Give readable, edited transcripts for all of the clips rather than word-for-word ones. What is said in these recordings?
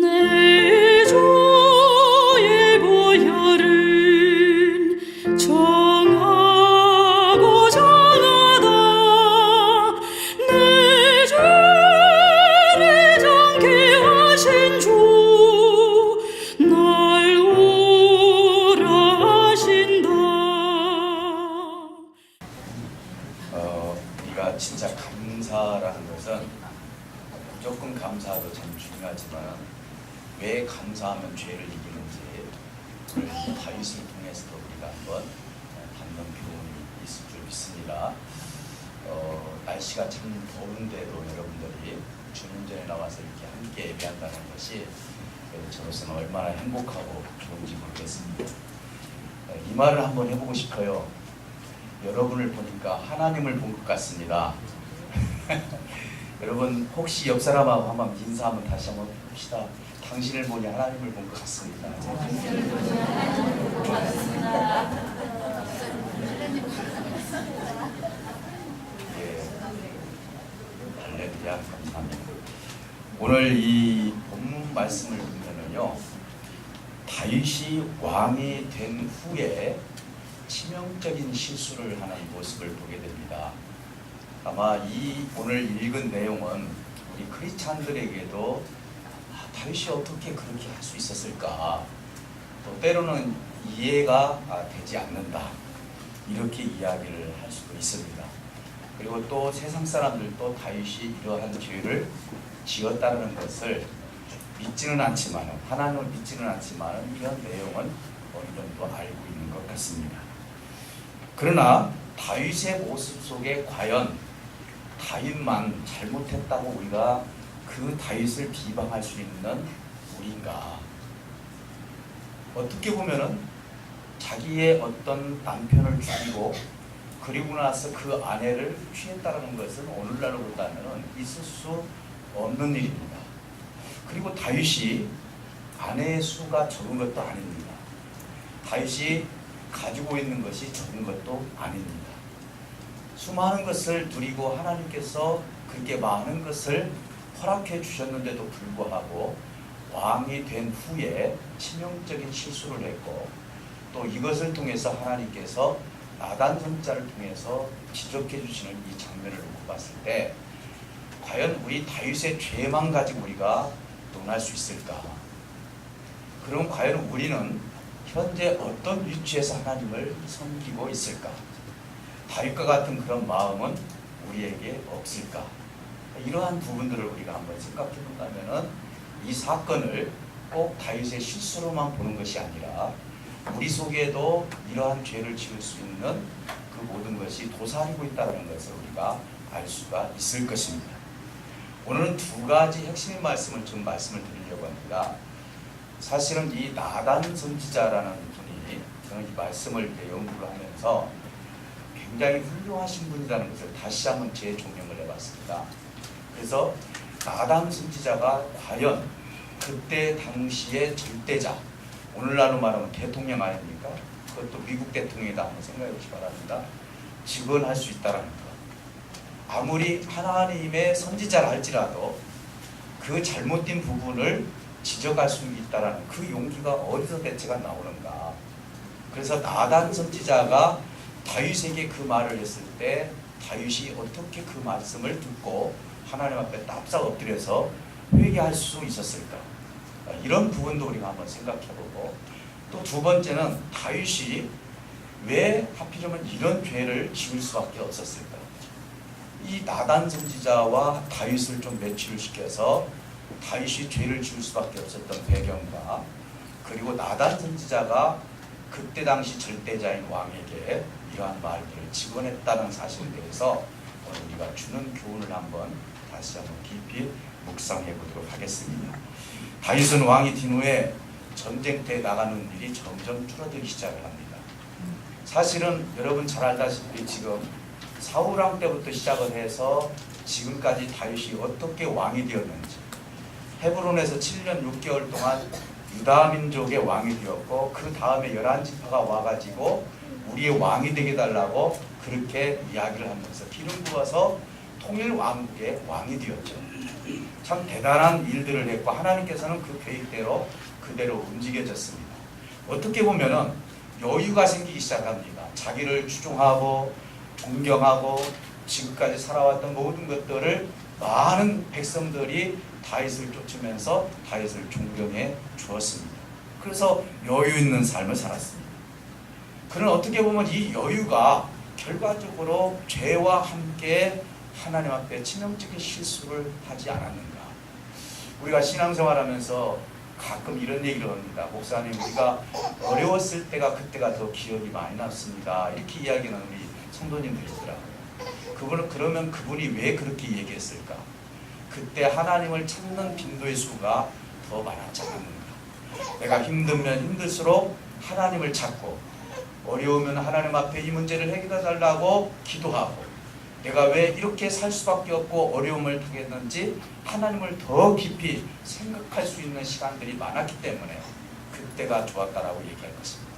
내 주의 보혈은 정하고 정하다. 내 죄를 정케 하신 주 날 오라 하신다. 우리가 진짜 감사라는 것은 무조건 감사도 참 중요하지만 왜 감사하면 죄를 이기는지 오늘 다윗을 통해서도 우리가 한번 받는 교훈이 있을 줄 믿습니다. 날씨가 참 더운데도 여러분들이 주님 전에 나와서 이렇게 함께 예배한다는 것이 저로서는 얼마나 행복하고 좋은지 모르겠습니다. 이 말을 한번 해보고 싶어요. 여러분을 보니까 하나님을 본 것 같습니다. 여러분 혹시 옆 사람하고 한번 인사 한번 다시 한번 봅시다. 당신을 보니 하나님을 본 것 같습니다. 예, 할렐루야, 감사합니다. 오늘 이 본문 말씀을 보면은요, 다윗이 왕이 된 후에 치명적인 실수를 하는 모습을 보게 됩니다. 아마 이 오늘 읽은 내용은 우리 크리스찬들에게도 다윗이 어떻게 그렇게 할 수 있었을까, 또 때로는 이해가 되지 않는다, 이렇게 이야기를 할 수도 있습니다. 그리고 또 세상 사람들도 다윗이 이러한 죄를 지었다는 것을 믿지는 않지만, 하나님을 믿지는 않지만 이런 내용은 어느 정도 알고 있는 것 같습니다. 그러나 다윗의 모습 속에 과연 다윗만 잘못했다고 우리가 그 다윗을 비방할 수 있는 우리인가? 어떻게 보면은 자기의 어떤 남편을 죽이고 그리고 나서 그 아내를 취했다는 것은 오늘날로 보다는 있을 수 없는 일입니다. 그리고 다윗이 아내의 수가 적은 것도 아닙니다. 다윗이 가지고 있는 것이 적은 것도 아닙니다. 수많은 것을 누리고 하나님께서 그렇게 많은 것을 허락해 주셨는데도 불구하고 왕이 된 후에 치명적인 실수를 했고, 또 이것을 통해서 하나님께서 나단 선지자를 통해서 지적해 주시는 이 장면을 놓고 봤을 때 과연 우리 다윗의 죄만 가지고 우리가 논할 수 있을까? 그럼 과연 우리는 현재 어떤 위치에서 하나님을 섬기고 있을까? 다윗과 같은 그런 마음은 우리에게 없을까? 이러한 부분들을 우리가 한번 생각해 본다면 이 사건을 꼭 다윗의 실수로만 보는 것이 아니라 우리 속에도 이러한 죄를 지을 수 있는 그 모든 것이 도사리고 있다는 것을 우리가 알 수가 있을 것입니다. 오늘은 두 가지 핵심 말씀을 좀 말씀을 드리려고 합니다. 사실은 이 나단 선지자라는 분이 저는 이 말씀을 연구를 하면서 굉장히 훌륭하신 분이라는 것을 다시 한번 재조명을 해봤습니다. 그래서 나단 선지자가 과연 그때 당시의 절대자, 오늘날로 말하면 대통령 아닙니까? 그것도 미국 대통령이다 한번 생각해 보시기 바랍니다. 직언할 수 있다는 것. 아무리 하나님의 선지자라 할지라도 그 잘못된 부분을 지적할 수 있다는 그 용기가 어디서 대체가 나오는가. 그래서 나단 선지자가 다윗에게 그 말을 했을 때 다윗이 어떻게 그 말씀을 듣고 하나님 앞에 납작 엎드려서 회개할 수 있었을까. 이런 부분도 우리가 한번 생각해보고, 또 두 번째는 다윗이 왜 하필이면 이런 죄를 지을 수밖에 없었을까. 이 나단 선지자와 다윗을 좀 매치를 시켜서 다윗이 죄를 지을 수밖에 없었던 배경과, 그리고 나단 선지자가 그때 당시 절대자인 왕에게 이러한 말들을 직언했다는 사실에 대해서 오늘 우리가 주는 교훈을 한번 다시 한번 깊이 묵상해 보도록 하겠습니다. 다윗은 왕이 된 후에 전쟁터에 나가는 일이 점점 줄어들기 시작을 합니다. 사실은 여러분 잘 알다시피 지금 사울왕 때부터 시작을 해서 지금까지 다윗이 어떻게 왕이 되었는지, 헤브론에서 7년 6개월 동안 유다 민족의 왕이 되었고, 그 다음에 11지파가 와가지고 우리의 왕이 되게 달라고 그렇게 이야기를 하면서 기름 부어서 통일 왕국의 왕이 되었죠. 참 대단한 일들을 했고 하나님께서는 그 계획대로 그대로 움직여졌습니다. 어떻게 보면은 여유가 생기기 시작합니다. 자기를 추종하고 존경하고 지금까지 살아왔던 모든 것들을 많은 백성들이 다윗을 쫓으면서 다윗을 존경해 주었습니다. 그래서 여유 있는 삶을 살았습니다. 그는 어떻게 보면 이 여유가 결과적으로 죄와 함께 하나님 앞에 치명적인 실수를 하지 않았는가. 우리가 신앙생활하면서 가끔 이런 얘기를 합니다. 목사님, 우리가 어려웠을 때가 그때가 더 기억이 많이 남습니다. 이렇게 이야기하는 우리 성도님들이 있더라고요. 그러면 그분이 왜 그렇게 얘기했을까? 그때 하나님을 찾는 빈도의 수가 더 많았지 않았는가. 내가 힘들면 힘들수록 하나님을 찾고 어려우면 하나님 앞에 이 문제를 해결해 달라고 기도하고 내가 왜 이렇게 살 수밖에 없고 어려움을 당했는지 하나님을 더 깊이 생각할 수 있는 시간들이 많았기 때문에 그때가 좋았다라고 얘기할 것입니다.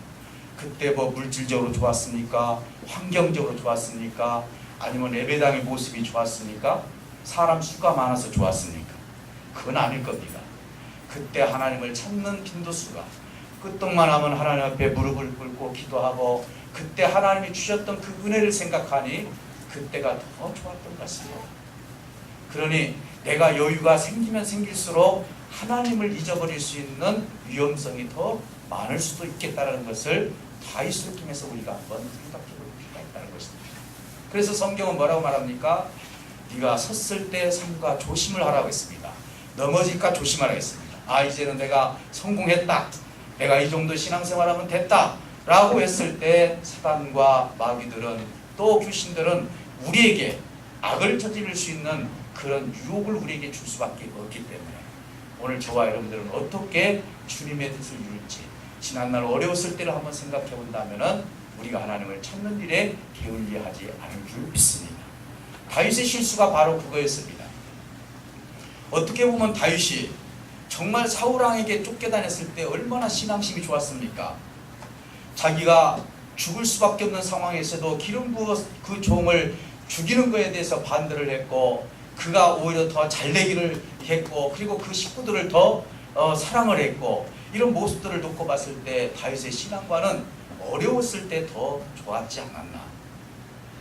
그때 뭐 물질적으로 좋았습니까? 환경적으로 좋았습니까? 아니면 예배당의 모습이 좋았습니까? 사람 수가 많아서 좋았습니까? 그건 아닐 겁니다. 그때 하나님을 찾는 빈도수가 끄떡만 하면 하나님 앞에 무릎을 꿇고 기도하고 그때 하나님이 주셨던 그 은혜를 생각하니 그때가 더 좋았던 것 같습니다. 그러니 내가 여유가 생기면 생길수록 하나님을 잊어버릴 수 있는 위험성이 더 많을 수도 있겠다는 것을 다윗을 통해서 우리가 한번 생각해 볼 필요가 있다는 것입니다. 그래서 성경은 뭐라고 말합니까? 네가 섰을 때 삼가 조심을 하라고 했습니다. 넘어질까 조심하라고 했습니다. 아, 이제는 내가 성공했다. 내가 이 정도 신앙생활하면 됐다. 라고 했을 때 사단과 마귀들은 또 귀신들은 우리에게 악을 저지를 수 있는 그런 유혹을 우리에게 줄 수밖에 없기 때문에 오늘 저와 여러분들은 어떻게 주님의 뜻을 이룰지 지난날 어려웠을 때를 한번 생각해 본다면 우리가 하나님을 찾는 일에 게을리하지 않을 줄 믿습니다. 다윗의 실수가 바로 그거였습니다. 어떻게 보면 다윗이 정말 사울왕에게 쫓겨다녔을 때 얼마나 신앙심이 좋았습니까? 자기가 죽을 수밖에 없는 상황에서도 기름 부어 그 종을 죽이는 것에 대해서 반대를 했고 그가 오히려 더 잘되기를 했고 그리고 그 식구들을 더 사랑을 했고 이런 모습들을 놓고 봤을 때 다윗의 신앙과는 어려웠을 때 더 좋았지 않았나.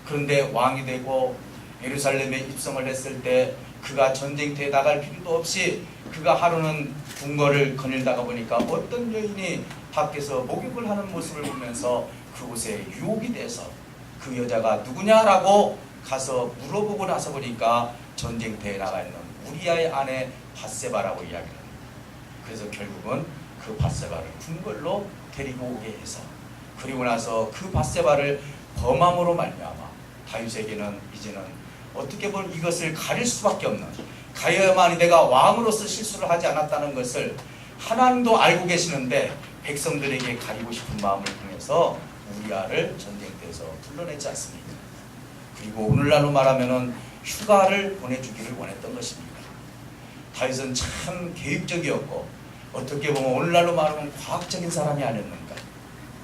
그런데 왕이 되고 예루살렘에 입성을 했을 때 그가 전쟁터에 나갈 필요도 없이 그가 하루는 궁궐을 거닐다가 보니까 어떤 여인이 밖에서 목욕을 하는 모습을 보면서 그곳에 유혹이 돼서 그 여자가 누구냐라고 가서 물어보고 나서 보니까 전쟁터에 나가 있는 우리아의 아내 밧세바라고 이야기를 합니다. 그래서 결국은 그 밧세바를 궁궐로 데리고 오게 해서 그리고 나서 그 밧세바를 범함으로 말미암아 다윗에게는 이제는 어떻게 보면 이것을 가릴 수밖에 없는 가야만이 내가 왕으로서 실수를 하지 않았다는 것을 하나님도 알고 계시는데 백성들에게 가리고 싶은 마음을 통해서 우리아를 전쟁터에서 불러내지 않습니까? 그리고 오늘날로 말하면 휴가를 보내주기를 원했던 것입니다. 다윗은 참 계획적이었고 어떻게 보면 오늘날로 말하면 과학적인 사람이 아니었는가.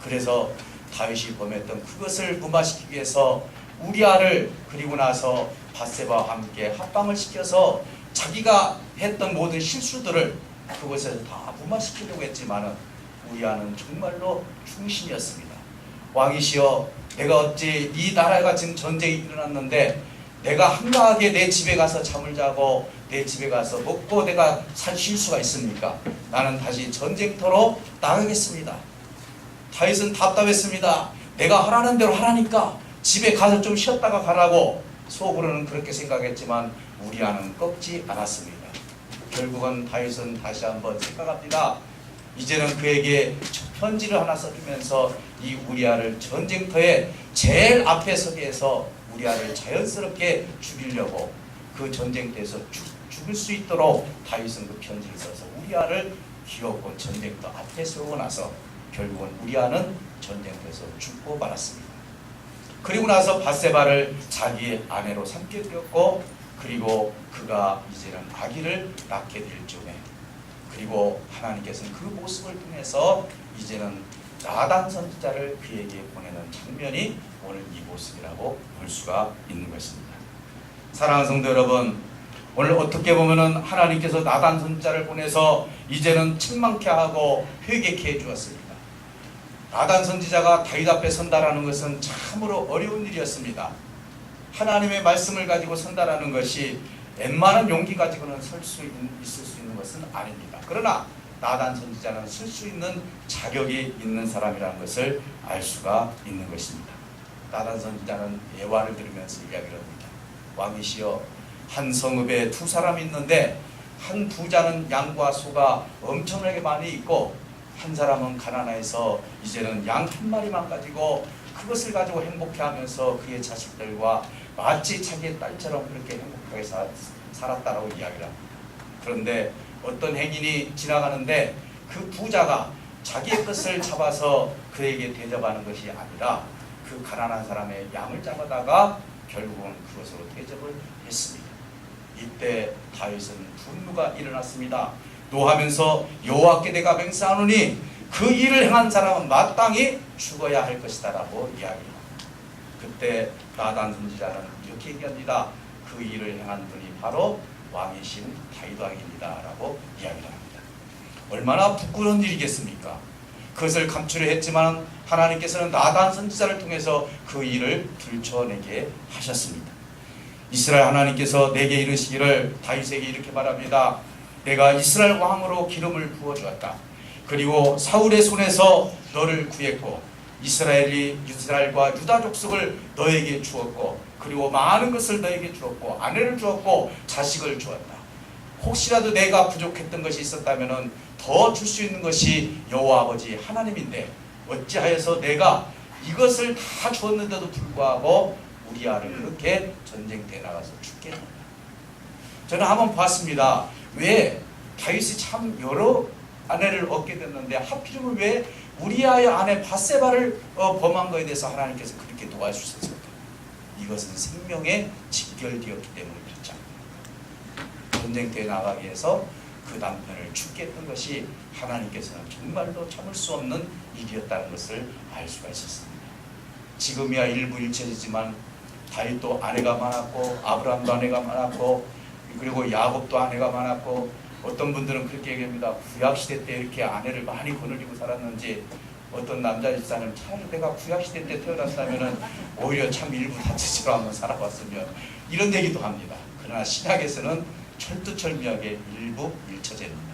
그래서 다윗이 범했던 그것을 무마시키기 위해서 우리아를 그리고 나서 밧세바와 함께 합방을 시켜서 자기가 했던 모든 실수들을 그곳에서 다 무마시키려고 했지만은 우리아는 정말로 충신이었습니다. 왕이시여, 내가 어찌 이 나라가 지금 전쟁이 일어났는데 내가 한가하게 내 집에 가서 잠을 자고 내 집에 가서 먹고 내가 쉴 수가 있습니까? 나는 다시 전쟁터로 나가겠습니다. 다윗은 답답했습니다. 내가 하라는 대로 하라니까 집에 가서 좀 쉬었다가 가라고 속으로는 그렇게 생각했지만 우리아는 꺾지 않았습니다. 결국은 다윗은 다시 한번 생각합니다. 이제는 그에게 편지를 하나 써주면서 이 우리아를 전쟁터에 제일 앞에 서게 해서 우리아를 자연스럽게 죽이려고 그 전쟁터에서 죽을 수 있도록 다윗은 그 편지를 써서 우리아를 기어고 전쟁터 앞에 세우고 나서 결국은 우리아는 전쟁터에서 죽고 말았습니다. 그리고 나서 밧세바를 자기의 아내로 삼게 되었고 그리고 그가 이제는 아기를 낳게 될 즈음에 그리고 하나님께서는 그 모습을 통해서 이제는 나단 선지자를 그에게 보내는 장면이 오늘 이 모습이라고 볼 수가 있는 것입니다. 사랑하는 성도 여러분, 오늘 어떻게 보면은 하나님께서 나단 선지자를 보내서 이제는 책망케 하고 회개케 해 주었습니다. 나단 선지자가 다윗 앞에 선다라는 것은 참으로 어려운 일이었습니다. 하나님의 말씀을 가지고 선다라는 것이 웬만한 용기 가지고는 있을 수 있는 것은 아닙니다. 그러나 나단 선지자는 쓸 수 있는 자격이 있는 사람이라는 것을 알 수가 있는 것입니다. 나단 선지자는 예화를 들으면서 이야기를 합니다. 왕이시여, 한 성읍에 두 사람이 있는데 한 부자는 양과 소가 엄청나게 많이 있고 한 사람은 가난해서 이제는 양 한 마리만 가지고 그것을 가지고 행복해하면서 그의 자식들과 마치 자기의 딸처럼 그렇게 행복하게 살았다라고 이야기를 합니다. 그런데 어떤 행인이 지나가는데 그 부자가 자기의 것을 잡아서 그에게 대접하는 것이 아니라 그 가난한 사람의 양을 잡아다가 결국은 그것으로 대접을 했습니다. 이때 다윗은 분노가 일어났습니다. 노하면서 여호와께 내가 맹세하노니 그 일을 행한 사람은 마땅히 죽어야 할 것이다 라고 이야기합니다. 그때 나단 선지자는 이렇게 얘기합니다. 그 일을 행한 분이 바로 왕이신 다윗 왕입니다 라고 이야기를 합니다. 얼마나 부끄러운 일이겠습니까? 그것을 감추려 했지만 하나님께서는 나단 선지자를 통해서 그 일을 들춰내게 하셨습니다. 이스라엘 하나님께서 내게 이르시기를 다윗에게 이렇게 말합니다. 내가 이스라엘 왕으로 기름을 부어주었다. 그리고 사울의 손에서 너를 구했고 이스라엘과 유다 족속을 너에게 주었고 그리고 많은 것을 너에게 주었고 아내를 주었고 자식을 주었다. 혹시라도 내가 부족했던 것이 있었다면 더 줄 수 있는 것이 여호와 아버지 하나님인데 어찌하여서 내가 이것을 다 주었는데도 불구하고 우리아를 그렇게 전쟁터에 나가서 죽게 했는가. 저는 한번 봤습니다. 왜 다윗이 참 여러 아내를 얻게 됐는데 하필이면 왜 우리아의 아내 밧세바를 범한 것에 대해서 하나님께서 그렇게 도와주셨을까? 이것은 생명에 직결되었기 때문에 그렇죠. 전쟁터에 나가기 위해서 그 남편을 죽게 했던 것이 하나님께서는 정말로 참을 수 없는 일이었다는 것을 알 수가 있었습니다. 지금이야 일부 일체지만 다윗도 아내가 많았고 아브라함도 아내가 많았고 그리고 야곱도 아내가 많았고 어떤 분들은 그렇게 얘기합니다. 구약시대 때 이렇게 아내를 많이 거느리고 살았는지 어떤 남자 집사는 참 내가 구약시대 때 태어났다면 오히려 참 일부 다치지로 한번 살아봤으면 이런 얘기도 합니다. 그러나 신약에서는 철두철미하게 일부 일처제입니다.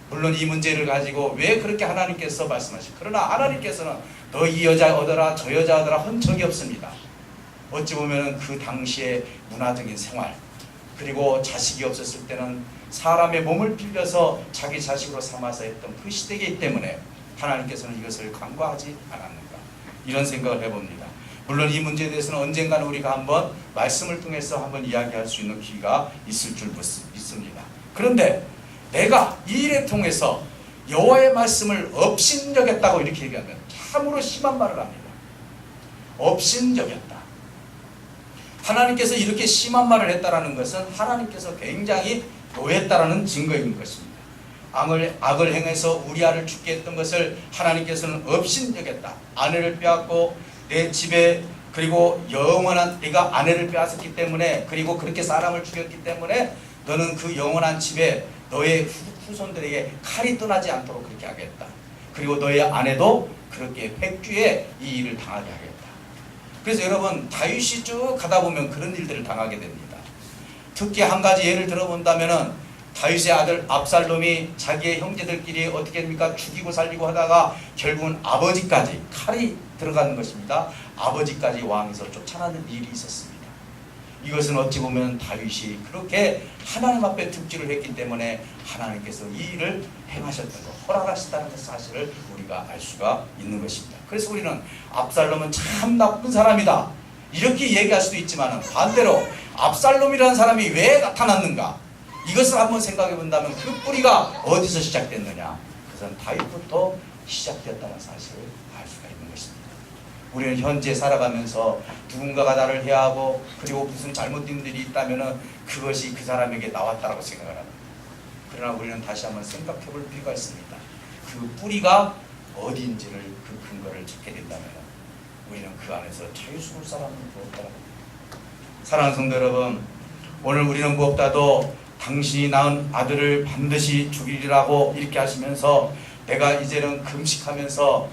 물론 이 문제를 가지고 왜 그렇게 하나님께서 말씀하시고 그러나 하나님께서는 너 이 여자 얻어라 저 여자 얻어라 한 적이 없습니다. 어찌 보면 그 당시의 문화적인 생활 그리고 자식이 없었을 때는 사람의 몸을 빌려서 자기 자식으로 삼아서 했던 그 시대이기 때문에 하나님께서는 이것을 간과하지 않았는가 이런 생각을 해봅니다. 물론 이 문제에 대해서는 언젠가는 우리가 한번 말씀을 통해서 한번 이야기할 수 있는 기회가 있을 줄 믿습니다. 그런데 내가 이 일을 통해서 여호와의 말씀을 업신여겼다고 이렇게 얘기하면 참으로 심한 말을 합니다. 업신여겼다. 하나님께서 이렇게 심한 말을 했다라는 것은 하나님께서 굉장히 노했다라는 증거인 것입니다. 악을 행해서 우리아를 죽게 했던 것을 하나님께서는 업신여겼다. 아내를 빼앗고 내 집에 그리고 영원한 네가 아내를 빼앗았기 때문에 그리고 그렇게 사람을 죽였기 때문에 너는 그 영원한 집에 너의 후손들에게 칼이 떠나지 않도록 그렇게 하겠다. 그리고 너의 아내도 그렇게 획주에 이 일을 당하게 하겠다. 그래서 여러분 다윗이 쭉 가다 보면 그런 일들을 당하게 됩니다. 특히 한 가지 예를 들어본다면은 다윗의 아들 압살롬이 자기의 형제들끼리 어떻게 됩니까? 죽이고 살리고 하다가 결국은 아버지까지 칼이 들어가는 것입니다. 아버지까지 왕에서 쫓아나는 일이 있었습니다. 이것은 어찌 보면 다윗이 그렇게 하나님 앞에 득지를 했기 때문에 하나님께서 이 일을 행하셨던 것, 허락하셨다는 그 사실을 우리가 알 수가 있는 것입니다. 그래서 우리는 압살롬은 참 나쁜 사람이다 이렇게 얘기할 수도 있지만 반대로 압살롬이라는 사람이 왜 나타났는가 이것을 한번 생각해 본다면 그 뿌리가 어디서 시작됐느냐 그것은 다윗부터 시작되었다는 사실을 알 수가 있는 것입니다. 우리는 현재 살아가면서 누군가가 나를 해하고 그리고 무슨 잘못된 일이 있다면 그것이 그 사람에게 나왔다고 생각을 합니다. 그러나 우리는 다시 한번 생각해 볼 필요가 있습니다. 그 뿌리가 어디인지를 그 근거를 찾게 된다면 우리는 그 안에서 자유스러울 사람은 없다고 합니다. 사랑하는 성도 여러분, 오늘 우리는 무엇보다도 당신이 낳은 아들을 반드시 죽이리라고 이렇게 하시면서 내가 이제는 금식하면서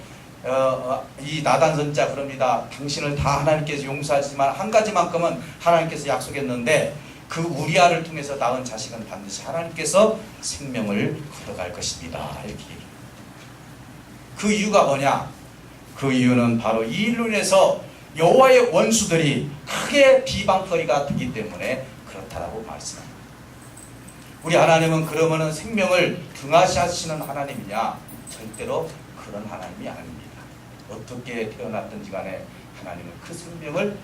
이 나단 선지자 그럽니다. 당신을 다 하나님께서 용서하지만 한 가지만큼은 하나님께서 약속했는데 그 우리아를 통해서 낳은 자식은 반드시 하나님께서 생명을 걷어갈 것입니다. 이렇게 얘기해요. 그 이유가 뭐냐? 그 이유는 바로 이 일로 인해서 여호와의 원수들이 크게 비방거리가 되기 때문에 그렇다라고 말씀합니다. 우리 하나님은 그러면은 생명을 등하시하시는 하나님이냐? 절대로 그런 하나님이 아닙니다. 어떻게 태어났든지 간에 하나님은 그 생명을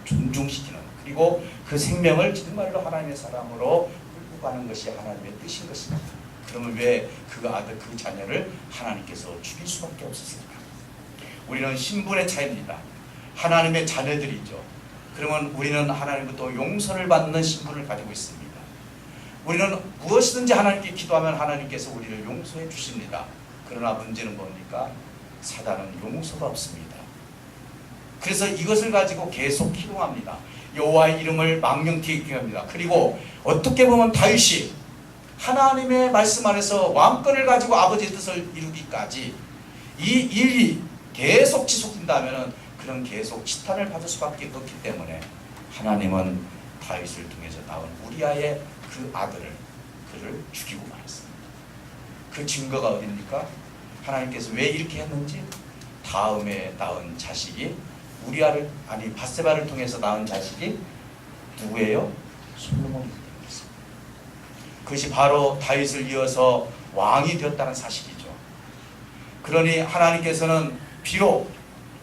존중시키는, 그리고 그 생명을 정말로 하나님의 사람으로 끌고 가는 것이 하나님의 뜻인 것입니다. 그러면 왜 그 아들, 그 자녀를 하나님께서 죽일 수밖에 없었을까? 우리는 신분의 차이입니다. 하나님의 자녀들이죠. 그러면 우리는 하나님부터 용서를 받는 신분을 가지고 있습니다. 우리는 무엇이든지 하나님께 기도하면 하나님께서 우리를 용서해 주십니다. 그러나 문제는 뭡니까? 사단은 용서가 없습니다. 그래서 이것을 가지고 계속 희롱합니다. 여호와의 이름을 망령되게 합니다. 그리고 어떻게 보면 다윗이 하나님의 말씀 안에서 왕권을 가지고 아버지의 뜻을 이루기까지 이 일이 계속 지속된다면 그런 계속 치탄을 받을 수밖에 없기 때문에 하나님은 다윗을 통해서 낳은 우리아의 그 아들을 그를 죽이고 말았습니다. 그 증거가 어디입니까? 하나님께서 왜 이렇게 했는지 다음에 낳은 자식이 우리아를, 아니 밧세바를 통해서 낳은 자식이 누구예요? 솔로몬입니다. 그것이 바로 다윗을 이어서 왕이 되었다는 사실이죠. 그러니 하나님께서는 비록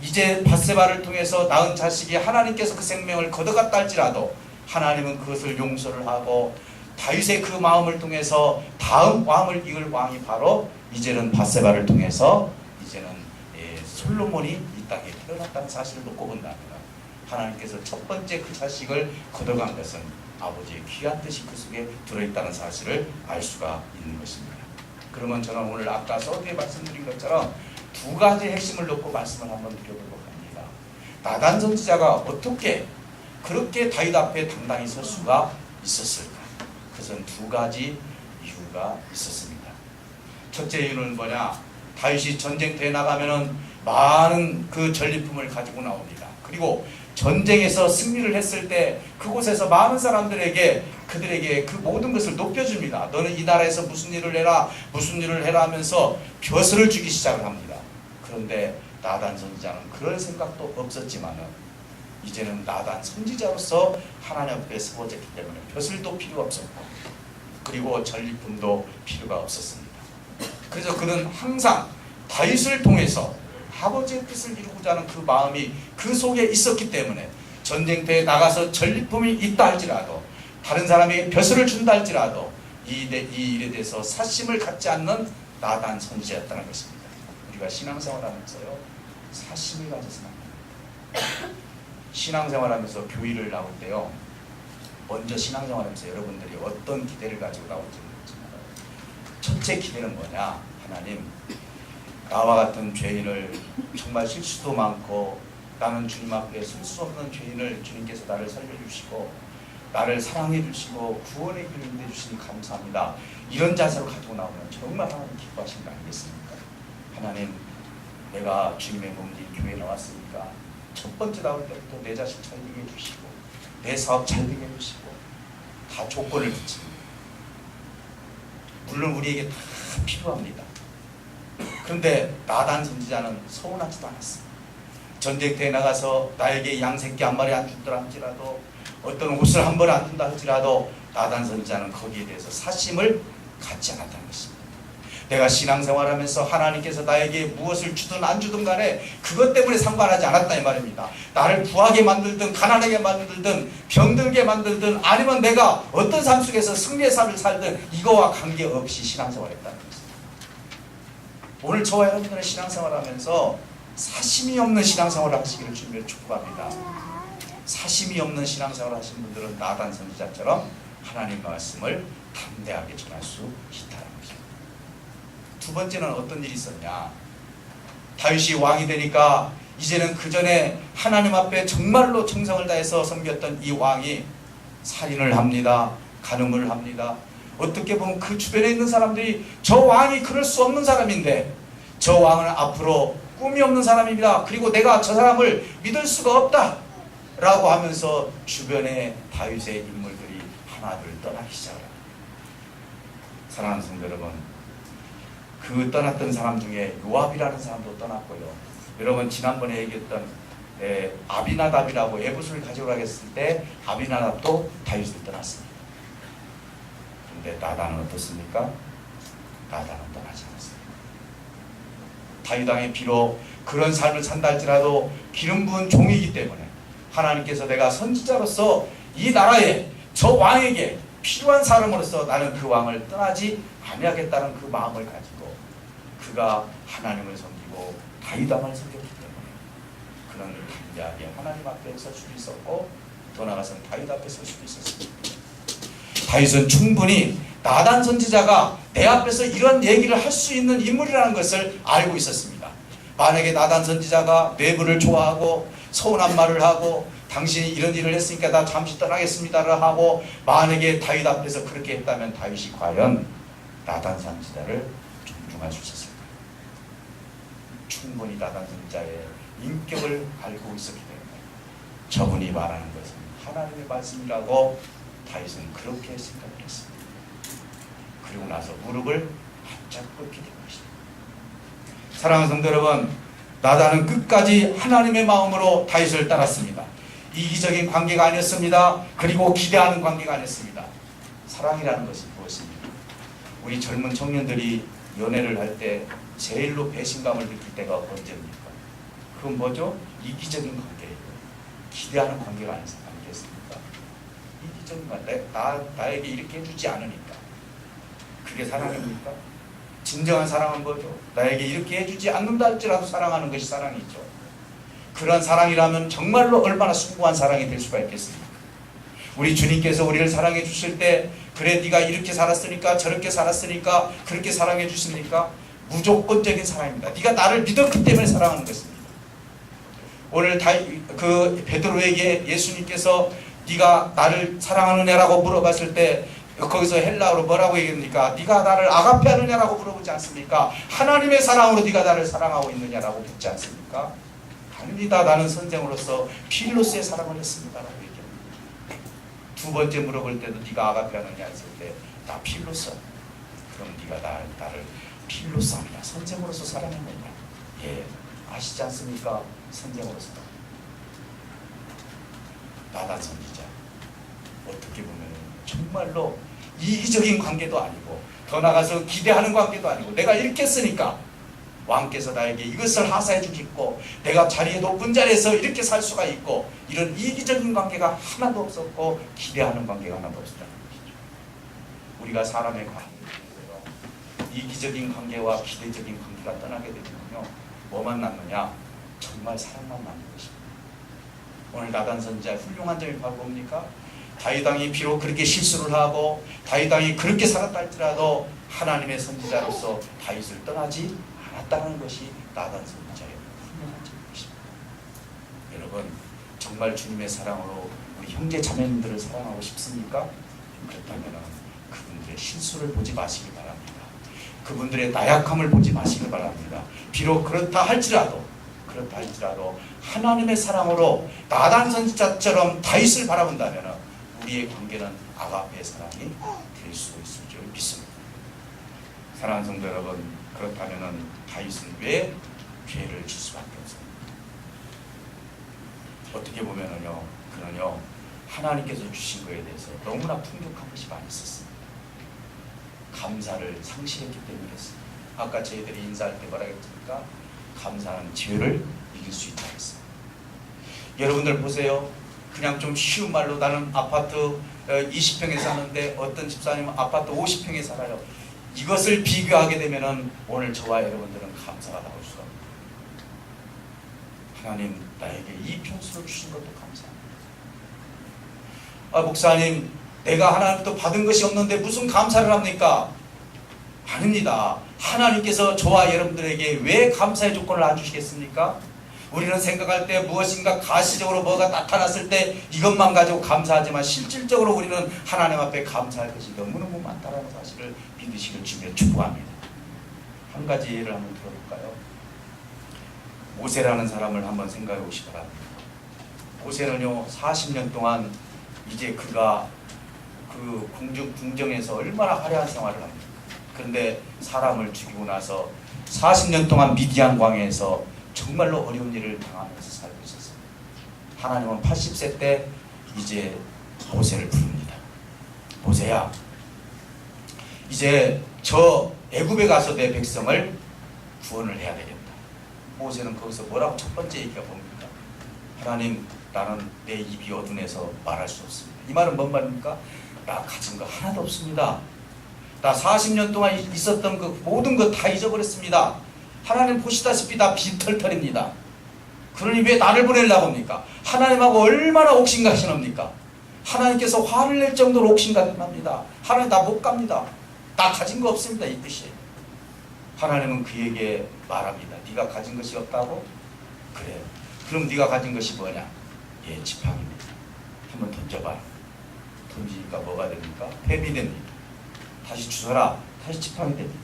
이제 밧세바를 통해서 낳은 자식이 하나님께서 그 생명을 거둬갔다 할지라도 하나님은 그것을 용서를 하고 다윗의 그 마음을 통해서 다음 왕을 이을 왕이 바로 이제는 밧세바를 통해서 이제는 솔로몬이 이 땅에 태어났다는 사실을 놓고 본다면 하나님께서 첫 번째 그 자식을 거둬간 것은 아버지의 귀한 뜻이 그 속에 들어있다는 사실을 알 수가 있는 것입니다. 그러면 저는 오늘 아까 서두에 말씀드린 것처럼 두 가지 핵심을 놓고 말씀을 한번 드려보려고 합니다. 나단 선지자가 어떻게 그렇게 다윗 앞에 당당히 설 수가 있었을까? 그것은 두 가지 이유가 있었습니다. 첫째 이유는 뭐냐? 다윗이 전쟁터에 나가면은 많은 그 전리품을 가지고 나옵니다. 그리고 전쟁에서 승리를 했을 때 그곳에서 많은 사람들에게 그들에게 그 모든 것을 높여줍니다. 너는 이 나라에서 무슨 일을 해라, 무슨 일을 해라 하면서 벼슬을 주기 시작을 합니다. 그런데 나단 선지자는 그럴 생각도 없었지만은 이제는 나단 선지자로서 하나님 앞에 세워졌기 때문에 벼슬도 필요 없었고 그리고 전리품도 필요가 없었습니다. 그래서 그는 항상 다윗을 통해서 아버지의 뜻을 이루고자 하는 그 마음이 그 속에 있었기 때문에 전쟁터에 나가서 전리품이 있다 할지라도 다른 사람에게 벼슬을 준다 할지라도 이 일에 대해서 사심을 갖지 않는 나단 선지자였다는 것입니다. 우리가 신앙생활하면서요 사심을 가져서는 안 됩니다. 신앙생활하면서 교회를 나올 때요 먼저 신앙생활하면서 여러분들이 어떤 기대를 가지고 나올지 모르지만 첫째 기대는 뭐냐? 하나님, 나와 같은 죄인을 정말 실수도 많고 나는 주님 앞에 설 수 없는 죄인을 주님께서 나를 살려주시고 나를 사랑해 주시고 구원의 길을 인도해 주시니 감사합니다. 이런 자세로 가지고 나오면 정말 하나님 기뻐하시는 거 아니겠습니까? 하나님, 내가 주님의 몸인 교회에 나왔으니까 첫 번째 나올 때부터 내 자식 잘 되게 해주시고 내 사업 잘 되게 해주시고 다 조건을 붙입니다. 물론 우리에게 다 필요합니다. 그런데 나단 선지자는 서운하지도 않았습니다. 전쟁터에 나가서 나에게 양새끼 한 마리 안 준다 할지라도 어떤 옷을 한 벌 안 준다 할지라도 나단 선지자는 거기에 대해서 사심을 갖지 않았다는 것입니다. 내가 신앙생활하면서 하나님께서 나에게 무엇을 주든 안 주든 간에 그것 때문에 상관하지 않았다 이 말입니다. 나를 부하게 만들든 가난하게 만들든 병들게 만들든 아니면 내가 어떤 삶 속에서 승리의 삶을 살든 이거와 관계없이 신앙생활했다는 것입니다. 오늘 저와 여러분들은 신앙생활하면서 사심이 없는 신앙생활을 하시기를 주님을 축복합니다. 사심이 없는 신앙생활을 하신 분들은 나단 선지자처럼 하나님 말씀을 담대하게 전할 수 있다는 것입니다. 두 번째는 어떤 일이 있었냐? 다윗이 왕이 되니까 이제는 그 전에 하나님 앞에 정말로 정성을 다해서 섬겼던 이 왕이 살인을 합니다. 간음을 합니다. 어떻게 보면 그 주변에 있는 사람들이 저 왕이 그럴 수 없는 사람인데 저 왕은 앞으로 꿈이 없는 사람입니다. 그리고 내가 저 사람을 믿을 수가 없다 라고 하면서 주변에 다윗의 인물들이 하나둘 떠나기 시작합니다. 사랑하는 성도 여러분, 그 떠났던 사람 중에 요압이라는 사람도 떠났고요. 여러분 지난번에 얘기했던 아비나답이라고 에봇을 가져오라고 했을 때 아비나답도 다윗을 떠났습니다. 그런데 나단은 어떻습니까? 나단은 떠나지 않았습니다. 다윗 왕이 비록 그런 삶을 산다 할지라도 기름 부은 종이기 때문에 하나님께서 내가 선지자로서 이 나라에 저 왕에게 필요한 사람으로서 나는 그 왕을 떠나지 아니하겠다는 그 마음을 가지고 그가 하나님을 섬기고 다윗 왕을 섬겼기 때문에 그는 담대하게 하나님 앞에 설 수도 있었고 더 나아가서는 다윗 앞에 설 수도 있었습니다. 다윗은 충분히 나단 선지자가 내 앞에서 이런 얘기를 할 수 있는 인물이라는 것을 알고 있었습니다. 만약에 나단 선지자가 뇌물을 좋아하고 서운한 말을 하고 당신이 이런 일을 했으니까 나 잠시 떠나겠습니다를 하고 만약에 다윗 앞에서 그렇게 했다면 다윗이 과연 나단 선지자를 존중할 수 있었을까? 충분히 나단 선지자의 인격을 알고 있었기 때문에 저분이 말하는 것은 하나님의 말씀이라고 다윗은 그렇게 생각을 했습니다. 그리고 나서 무릎을 바짝 꿇게 된 것입니다. 사랑하는 성도 여러분, 나단은 끝까지 하나님의 마음으로 다윗을 따랐습니다. 이기적인 관계가 아니었습니다. 그리고 기대하는 관계가 아니었습니다. 사랑이라는 것이 무엇입니까? 우리 젊은 청년들이 연애를 할 때 제일로 배신감을 느낄 때가 언제입니까? 그건 뭐죠? 이기적인 관계예요. 기대하는 관계가 아니겠습니까? 이기적인 관계, 나에게 이렇게 해주지 않으니까. 그게 사랑입니까? 진정한 사랑은 뭐죠? 나에게 이렇게 해주지 않는다 할지라도 사랑하는 것이 사랑이죠. 그런 사랑이라면 정말로 얼마나 숭고한 사랑이 될 수가 있겠습니까? 우리 주님께서 우리를 사랑해 주실 때 그래 네가 이렇게 살았으니까 저렇게 살았으니까 그렇게 사랑해 주십니까? 무조건적인 사랑입니다. 네가 나를 믿었기 때문에 사랑하는 것입니다. 오늘 베드로에게 예수님께서 네가 나를 사랑하느냐라고 물어봤을 때 거기서 헬라어로 뭐라고 얘기합니까? 네가 나를 아가페 하느냐라고 물어보지 않습니까? 하나님의 사랑으로 네가 나를 사랑하고 있느냐라고 묻지 않습니까? 아닙니다. 나는 선생으로서 필로스의 사랑을 했습니다라고 얘기합니다. 두 번째 물어볼 때도 네가 아가페 하느냐 했을 때 나 필로스. 그럼 네가 나를 필로스 아니라 선생으로서 사랑했느냐? 예, 아시지 않습니까? 선생으로서. 나단 선지자. 어떻게 보면 정말로 이기적인 관계도 아니고 더 나가서 기대하는 관계도 아니고 내가 이렇게 했으니까 왕께서 나에게 이것을 하사해 주겠고 내가 자리에 높은 자리에서 이렇게 살 수가 있고 이런 이기적인 관계가 하나도 없었고 기대하는 관계가 하나도 없었다는 것이죠. 우리가 사람의 관계에서 이기적인 관계와 기대적인 관계가 떠나게 되면요 뭐만 남느냐? 정말 사랑만 남는 것입니다. 오늘 나단 선지자의 훌륭한 점이 바로 뭡니까? 다윗 왕이 비록 그렇게 실수를 하고 다윗 왕이 그렇게 살았다 할지라도 하나님의 선지자로서 다윗을 떠나지 않았다는 것이 나단 선지자의 훌륭한 점인 것입니다. 여러분 정말 주님의 사랑으로 우리 형제 자매님들을 사랑하고 싶습니까? 그렇다면 그분들의 실수를 보지 마시기 바랍니다. 그분들의 나약함을 보지 마시기 바랍니다. 비록 그렇다 할지라도 하나님의 사랑으로 나단 선지자처럼 다윗을 바라본다면 우리의 관계는 아가페의 사랑이 될 수 있을 줄 믿습니다. 사랑하는 성도 여러분, 그렇다면 다윗은 왜 죄를 질 수밖에 없습니까? 어떻게 보면은요, 그는요 하나님께서 주신 것에 대해서 너무나 풍족한 것이 많이 있었습니다. 감사를 상실했기 때문이었습니다. 아까 저희들이 인사할 때 뭐라 했습니까? 감사는 죄를 이길 수 있다고 했습니다. 여러분들 보세요. 그냥 좀 쉬운 말로 나는 아파트 20평에 사는데 어떤 집사님은 아파트 50평에 살아요. 이것을 비교하게 되면은 오늘 저와 여러분들은 감사가 나올 수가 없습니다. 하나님 나에게 이 평수를 주신 것도 감사합니다. 목사님 내가 하나님부터 받은 것이 없는데 무슨 감사를 합니까? 아닙니다. 하나님께서 저와 여러분들에게 왜 감사의 조건을 안 주시겠습니까? 우리는 생각할 때 무엇인가 가시적으로 뭐가 나타났을 때 이것만 가지고 감사하지만 실질적으로 우리는 하나님 앞에 감사할 것이 너무너무 많다는 사실을 믿으시길 주며 축복합니다. 한 가지 예를 한번 들어볼까요? 모세라는 사람을 한번 생각해 보시기 바랍니다. 모세는요 40년 동안 이제 그가 그 궁정에서 얼마나 화려한 생활을 합니까? 그런데 사람을 죽이고 나서 40년 동안 미디안 광야에서 정말로 어려운 일을 당하면서 살고 있었습니다. 하나님은 80세 때 이제 모세를 부릅니다. 모세야, 이제 저 애굽에 가서 내 백성을 구원을 해야 되겠다. 모세는 거기서 뭐라고 첫 번째 얘기가 뭡니까? 하나님, 나는 내 입이 어둔해서 말할 수 없습니다. 이 말은 뭔 말입니까? 나 가진 거 하나도 없습니다. 나 40년 동안 있었던 그 모든 것 다 잊어버렸습니다. 하나님 보시다시피 다 빈털털입니다. 그러니 왜 나를 보내려고 합니까? 하나님하고 얼마나 옥신각신합니까? 하나님께서 화를 낼 정도로 옥신각신합니다. 하나님 나 못 갑니다. 나 가진 거 없습니다. 이 뜻이에요. 하나님은 그에게 말합니다. 네가 가진 것이 없다고? 그래. 그럼 네가 가진 것이 뭐냐? 예, 지팡이입니다. 한번 던져봐라. 던지니까 뭐가 됩니까? 뱀이 됩니다. 다시 주워라. 다시 지팡이 됩니다.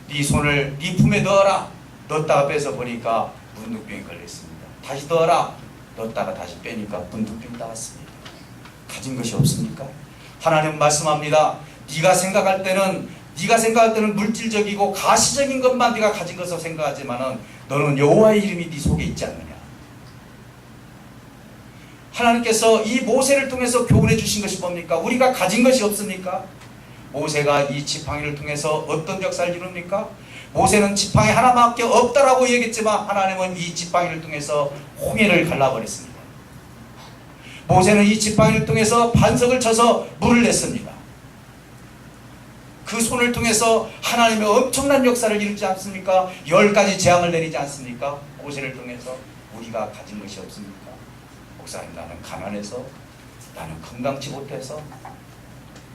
네 손을 네 품에 넣어라. 넣었다가 빼서 보니까 문둥병이 걸렸습니다. 다시 넣어라. 넣었다가 다시 빼니까 문둥병이 나왔습니다. 가진 것이 없습니까? 하나님은 말씀합니다. 네가 생각할 때는 물질적이고 가시적인 것만 네가 가진 것으로 생각하지만은 너는 여호와의 이름이 네 속에 있지 않느냐. 하나님께서 이 모세를 통해서 교훈해 주신 것이 뭡니까? 우리가 가진 것이 없습니까? 모세가 이 지팡이를 통해서 어떤 역사를 이룹니까? 모세는 지팡이 하나밖에 없다라고 얘기했지만 하나님은 이 지팡이를 통해서 홍해를 갈라버렸습니다. 모세는 이 지팡이를 통해서 반석을 쳐서 물을 냈습니다. 그 손을 통해서 하나님의 엄청난 역사를 이루지 않습니까? 10가지 재앙을 내리지 않습니까? 모세를 통해서. 우리가 가진 것이 없습니까? 목사님, 나는 가난해서, 나는 건강치 못해서,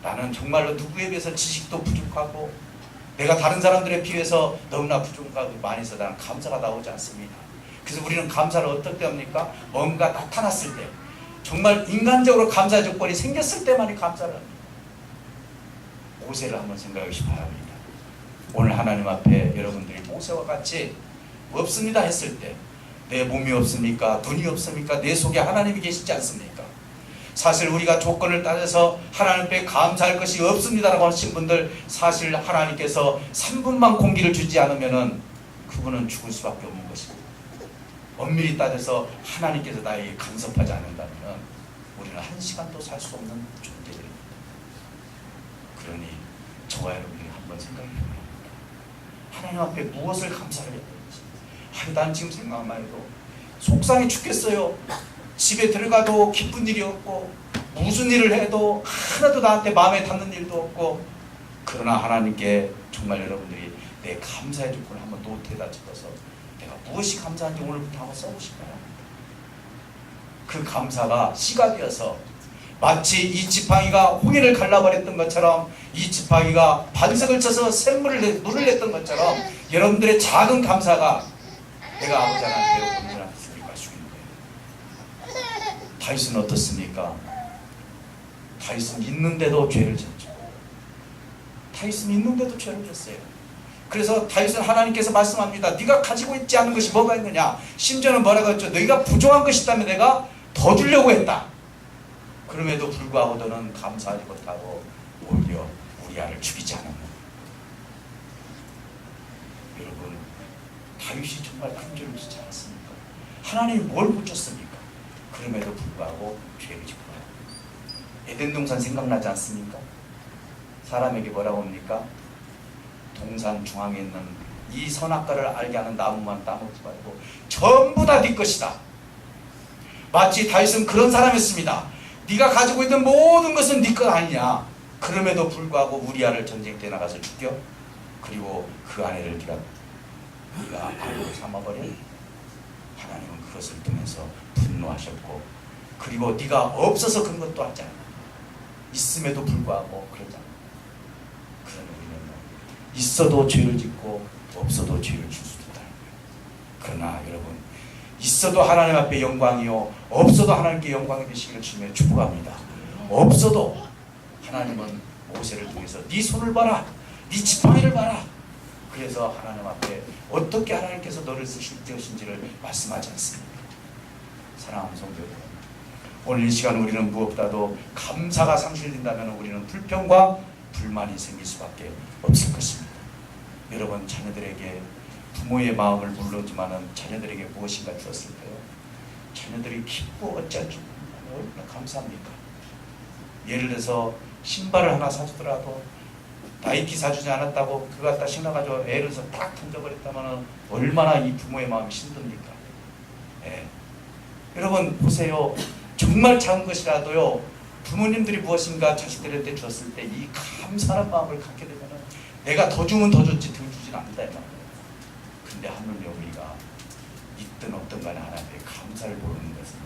나는 정말로 누구에 비해서 지식도 부족하고 내가 다른 사람들에 비해서 너무나 부족하고 많이 해서 나는 감사가 나오지 않습니다. 그래서 우리는 감사를 어떻게 합니까? 뭔가 나타났을 때, 정말 인간적으로 감사 조건이 생겼을 때만이 감사를 합니다. 모세를 한번 생각하시기 바랍니다. 오늘 하나님 앞에 여러분들이 모세와 같이 없습니다 했을 때, 내 몸이 없습니까? 눈이 없습니까? 내 속에 하나님이 계시지 않습니까? 사실 우리가 조건을 따져서 하나님 앞에 감사할 것이 없습니다라고 하신 분들, 사실 하나님께서 3분만 공기를 주지 않으면은 그분은 죽을 수밖에 없는 것입니다. 엄밀히 따져서 하나님께서 나에게 간섭하지 않는다면 우리는 한 시간도 살 수 없는 존재들입니다. 그러니 저와 여러분이 한번 생각해 보랍니다. 하나님 앞에 무엇을 감사를 해야 되는지. 난 지금 생각만 해도 속상해 죽겠어요. 집에 들어가도 기쁜 일이 없고 무슨 일을 해도 하나도 나한테 마음에 닿는 일도 없고, 그러나 하나님께 정말 여러분들이 내 감사의 조건을 한번 노트에다 적어서 내가 무엇이 감사한지 오늘부터 한번 써보시기 바랍니다. 그 감사가 씨가 되어서 마치 이 지팡이가 홍해를 갈라버렸던 것처럼, 이 지팡이가 반석을 쳐서 물을 냈던 것처럼 여러분들의 작은 감사가 내가 아버지 하나님께 온전한 승리를 갈 수 있는 거예요. 다윗은 어떻습니까? 다윗은 있는데도 죄를 졌죠. 다윗은 있는데도 죄를 졌어요. 그래서 다윗은 하나님께서 말씀합니다. 네가 가지고 있지 않은 것이 뭐가 있느냐. 심지어는 뭐라고 했죠? 너희가 부족한 것이 있다면 내가 더 주려고 했다. 그럼에도 불구하고 너는 감사하지 못하고 오히려 우리아를 죽이지 않았다. 여러분, 다윗이 정말 큰 죄를 짓지 않았습니까? 하나님이 뭘 묻혔습니까? 그럼에도 불구하고 죄를 짓고 에덴 동산 생각나지 않습니까? 사람에게 뭐라고 합니까? 동산 중앙에 있는 이 선악과를 알게 하는 나무만 따먹지 말고 전부 다 네 것이다. 마치 다윗은 그런 사람이었습니다. 네가 가지고 있는 모든 것은 네 것 아니냐. 그럼에도 불구하고 우리아를 전쟁 때 나가서 죽여, 그리고 그 아내를 네가 아내로 삼아버려. 하나님은 그것을 통해서 분노하셨고, 그리고 네가 없어서 그런 것도 하지 않아. 있음에도 불구하고 그러잖아. 그러니 우리는 있어도 죄를 짓고 없어도 죄를 질 수도 있다는 거예요. 그러나 여러분, 있어도 하나님 앞에 영광이요 없어도 하나님께 영광이 되시기를 주님의 축복합니다. 없어도 하나님은 모세를 통해서 네 손을 봐라, 네 지팡이를 봐라. 그래서 하나님 앞에 어떻게 하나님께서 너를 쓰실 것인지를 말씀하지 않습니까? 사랑하는 성도 여러분, 오늘 이 시간 우리는 무엇보다도 감사가 상실된다면 우리는 불평과 불만이 생길 수밖에 없을 것입니다. 여러분, 자녀들에게 부모의 마음을 물론지만은 자녀들에게 무엇인가 주었을까요? 자녀들이 기쁘고 어찌할지 얼마나 감사합니까? 예를 들어서 신발을 하나 사주더라도 나이키 사주지 않았다고 그거 갖다 신어가지고 애를 딱 던져버렸다면 얼마나 이 부모의 마음이 힘듭니까? 예. 여러분 보세요. 정말 작은 것이라도요, 부모님들이 무엇인가 자식들한테 주었을 때 이 감사한 마음을 갖게 되면 내가 더 주면 더 줬지 덜 주진 않는다 이 말이에요. 근데 하물며 우리가 있든 없든 간에 하나님께 감사를 모르는 것은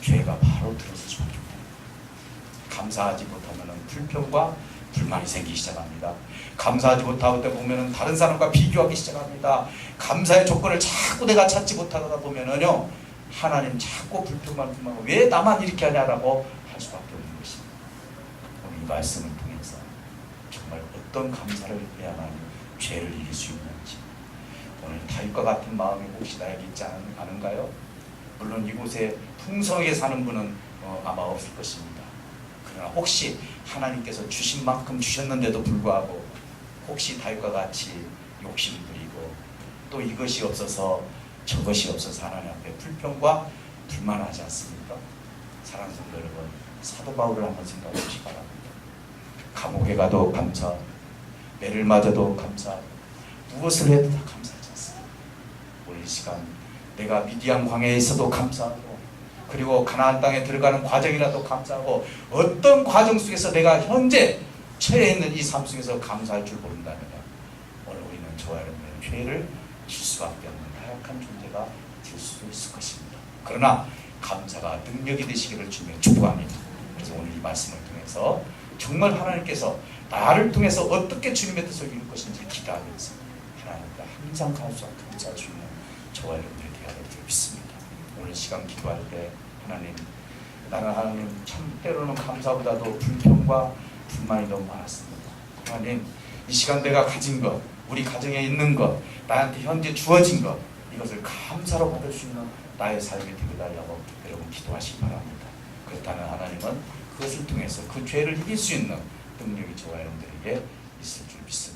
죄가 바로 들어설 수밖에 없다. 감사하지 못하면 불평과 불만이 생기기 시작합니다. 감사하지 못하다 보면 다른 사람과 비교하기 시작합니다. 감사의 조건을 자꾸 내가 찾지 못하다 보면은요, 하나님 자꾸 불평만 왜 나만 이렇게 하냐라고 할 수밖에 없는 것입니다. 오늘 이 말씀을 통해서 정말 어떤 감사를 해야만 죄를 이길 수 있는지, 오늘 다윗과 같은 마음이 혹시 나에게 있지 않은가요? 물론 이곳에 풍성하게 사는 분은 아마 없을 것입니다. 그러나 혹시 하나님께서 주신 만큼 주셨는데도 불구하고 혹시 다윗과 같이 욕심 부리고 또 이것이 없어서 저것이 없어서 하나님 앞에 불평과 불만하지 않습니까? 사랑하는 성도 여러분, 사도 바울을 한번 생각해 보시기 바랍니다. 감옥에 가도 감사하고 매를 맞아도 감사하고 무엇을 해도 다 감사하지 않습니다. 오늘 이 시간 내가 미디안 광야에 있어도 감사하고, 그리고 가나안 땅에 들어가는 과정이라도 감사하고, 어떤 과정 속에서 내가 현재 처해 있는 이 삶 속에서 감사할 줄 모른다면 오늘 우리는 저와 여러분의 죄를 질 수밖에 없는 타락한 존재가 될 수도 있을 것입니다. 그러나 감사가 능력이 되시기를 주님의 축복합니다. 그래서 오늘 이 말씀을 통해서 정말 하나님께서 나를 통해서 어떻게 주님의 뜻을 이룰 것인지 기대하면서 하나님께 항상 감사할 수 있는 저와 여러분들이 되어야 될 줄 믿습니다. 오늘 시간 기도할 때 하나님, 나는 하나님 참 때로는 감사보다도 불평과 불만이 너무 많았습니다. 하나님, 이 시간 내가 가진 것, 우리 가정에 있는 것, 나한테 현재 주어진 것, 이것을 감사로 받을 수 있는 나의 삶이 되게 달라고 여러분 기도하시기 바랍니다. 그렇다면 하나님은 그것을 통해서 그 죄를 이길 수 있는 능력이 저와 여러분들에게 있을 줄 믿습니다.